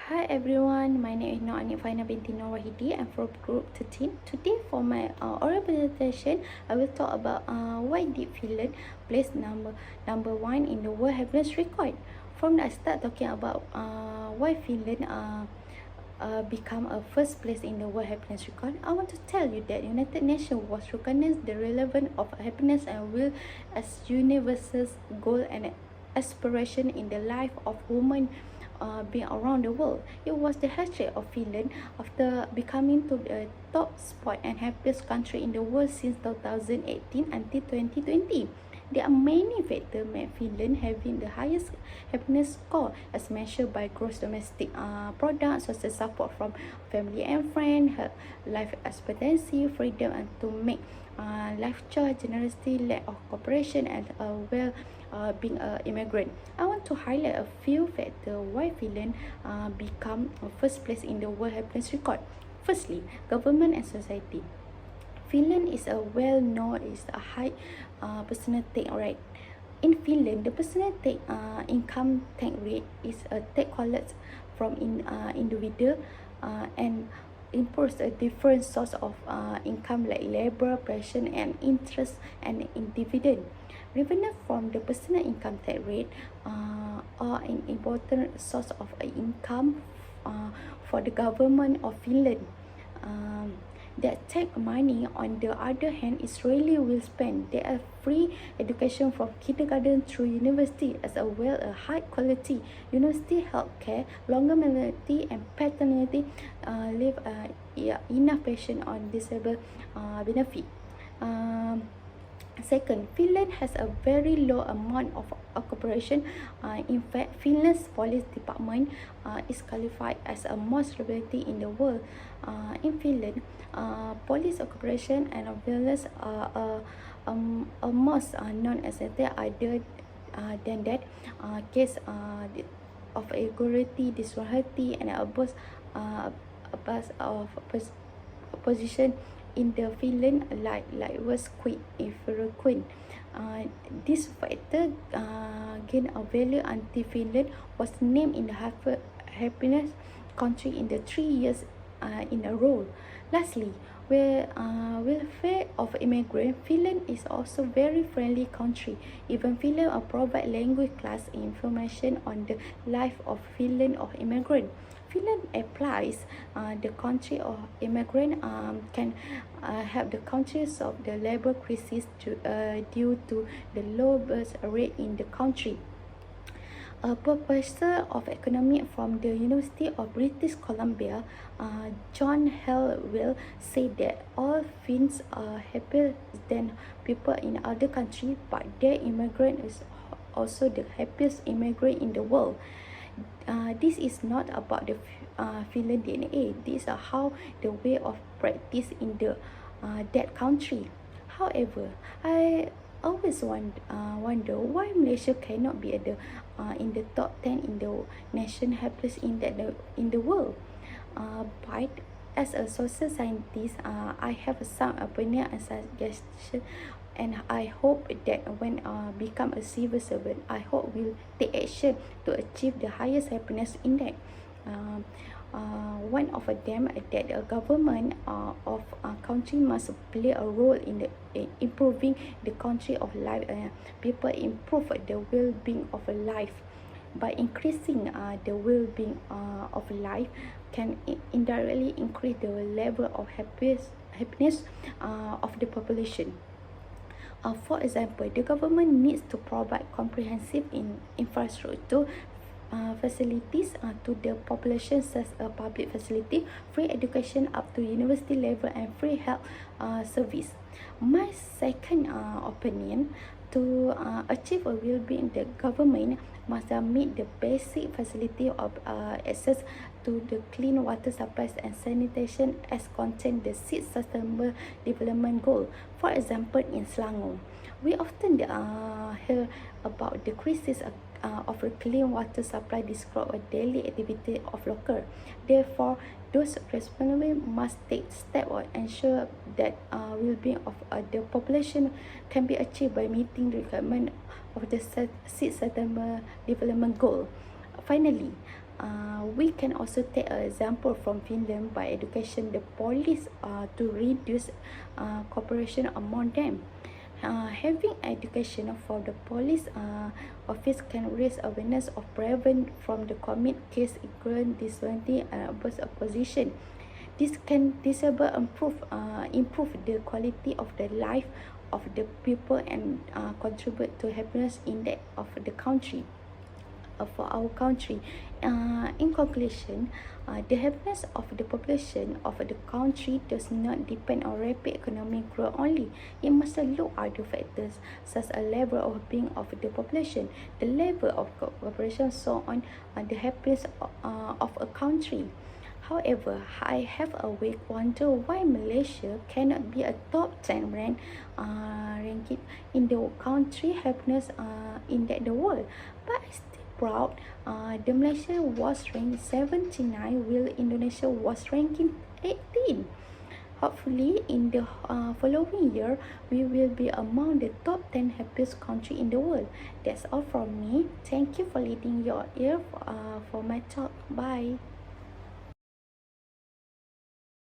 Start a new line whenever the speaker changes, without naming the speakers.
Hi everyone, my name is Noani Faina binti Norwahidi. I'm from group 13. Today for my oral presentation, I will talk about why did Finland place number one in the World Happiness Record. From I start talking about why Finland become a first place in the World Happiness Record, I want to tell you that United Nations was recognized the relevance of happiness and will as universal goal and aspiration in the life of women being around the world. It was the history of Finland after becoming to the top spot and happiest country in the world since 2018 until 2020. There are many factors make Finland having the highest happiness score as measured by gross domestic product, social support from family and friends, life expectancy, freedom and to make life choice, generosity, lack of cooperation, and being an immigrant. I want to highlight a few factors why Finland become first place in the World Happiness Record. Firstly, government and society. Finland is a well-known is a high personal take rate. In Finland, the personal take income tax rate is a tax collected from individual and impose a different source of income like labor, pension, and interest and in dividend. Revenue from the personal income tax rate are an important source of income for the government of Finland. That take money on the other hand is really well spent. There are free education from kindergarten through university as well as high quality university healthcare, longer maternity and paternity leave enough patient on disabled benefit. Second, Finland has a very low amount of occupation. In fact, Finland's police department is qualified as a most reliability in the world. In Finland, police occupation and violence are almost known as other than that case of equality, disloyalty, and abuse of position in the Finland like was quite infrequent. This factor gained a value until Finland was named in the happiness country in the 3 years in a row. Lastly, where welfare of immigrant, Finland is also very friendly country. Even Finland provide language class information on the life of Finland of immigrant. Finland applies the country of immigrant can help the country solve the labor crisis due to the low birth rate in the country. A professor of economics from the University of British Columbia, John Hallwell, said that all Finns are happier than people in other countries, but their immigrant is also the happiest immigrant in the world. This is not about the Finland DNA. This is how the way of practice in the that country. However, I always wonder why Malaysia cannot be in the top 10 in the nation happiest in the world. But as a social scientist, I have some opinion and suggestion, and I hope that when become a civil servant, I hope will take action to achieve the highest happiness index. One of them that the government of country must play a role in improving the country of life. People improve the well-being of life by increasing the well-being of life can indirectly increase the level of happiness of the population. For example, the government needs to provide comprehensive infrastructure facilities to the population such as public facility, free education up to university level, and free health service. My second opinion, to achieve a well-being, the government must meet the basic facility of access to the clean water supplies and sanitation as contained the 6 Sustainable Development Goal. For example, in Selangor, we often hear about the crisis of a clean water supply described a daily activity of local. Therefore, those responsible must take steps or ensure that well-being of the population can be achieved by meeting the requirement of the 6 Sustainable Development Goal. Finally, We can also take an example from Finland by education the police to reduce cooperation among them. Having education for the police office can raise awareness of prevent from the commit case ignorant dishonesty and abuse opposition. This can disable improve the quality of the life of the people and contribute to happiness index of the country. For our country. In conclusion, the happiness of the population of the country does not depend on rapid economic growth only. It must look at other factors such as level of being of the population, the level of cooperation, so on, the happiness of a country. However, I have always wondered why Malaysia cannot be a top 10 ranking in the country happiness in the world. But I still proud. The Malaysia was ranked 79, while Indonesia was ranking 18. Hopefully, in the following year, we will be among the top 10 happiest country in the world. That's all from me. Thank you for leading your ear for my talk. Bye.